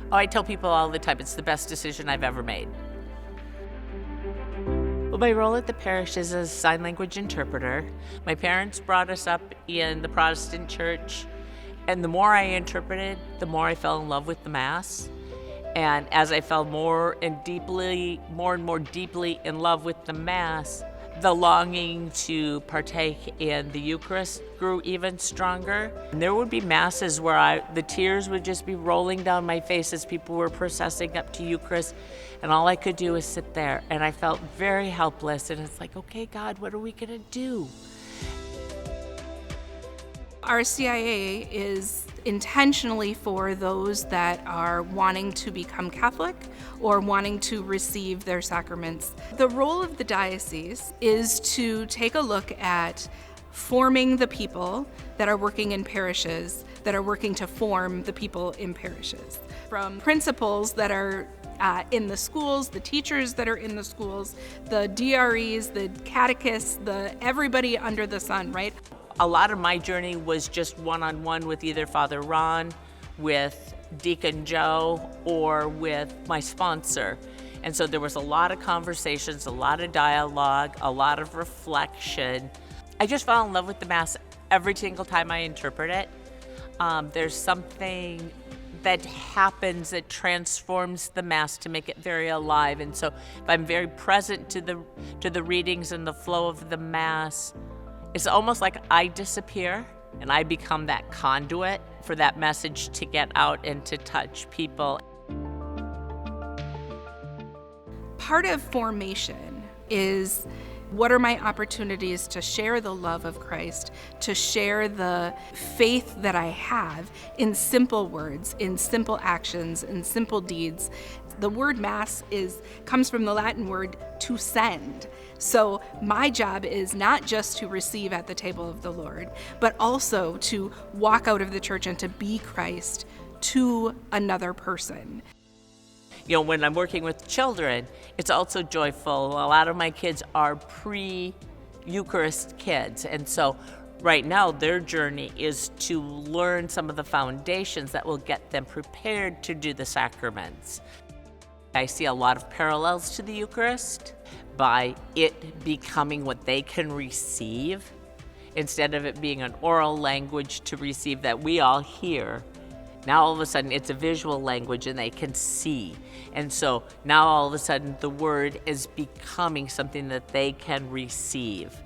Oh, I tell people all the time, it's the best decision I've ever made. Well, my role at the parish is as a sign language interpreter. My parents brought us up in the Protestant church, and the more I interpreted, the more I fell in love with the Mass. And as I fell more and more deeply in love with the Mass, the longing to partake in the Eucharist grew even stronger. And there would be Masses where the tears would just be rolling down my face as people were processing up to Eucharist, and all I could do was sit there, and I felt very helpless, and it's like, okay, God, what are we gonna do? RCIA is intentionally for those that are wanting to become Catholic or wanting to receive their sacraments. The role of the diocese is to take a look at forming the people that are working in parishes, that are working to form the people in parishes. From principals that are in the schools, the teachers that are in the schools, the DREs, the catechists, everybody under the sun, right? A lot of my journey was just one-on-one with either Father Ron, with Deacon Joe, or with my sponsor. And so there was a lot of conversations, a lot of dialogue, a lot of reflection. I just fell in love with the Mass every single time I interpret it. There's something that happens that transforms the Mass to make it very alive. And so if I'm very present to the readings and the flow of the Mass, it's almost like I disappear and I become that conduit for that message to get out and to touch people. Part of formation is, what are my opportunities to share the love of Christ, to share the faith that I have in simple words, in simple actions, in simple deeds. The word Mass comes from the Latin word to send. So my job is not just to receive at the table of the Lord, but also to walk out of the church and to be Christ to another person. You know, when I'm working with children, it's also joyful. A lot of my kids are pre-Eucharist kids, and so right now their journey is to learn some of the foundations that will get them prepared to do the sacraments. I see a lot of parallels to the Eucharist by it becoming what they can receive, instead of it being an oral language to receive that we all hear. Now all of a sudden it's a visual language and they can see. And so now all of a sudden the word is becoming something that they can receive.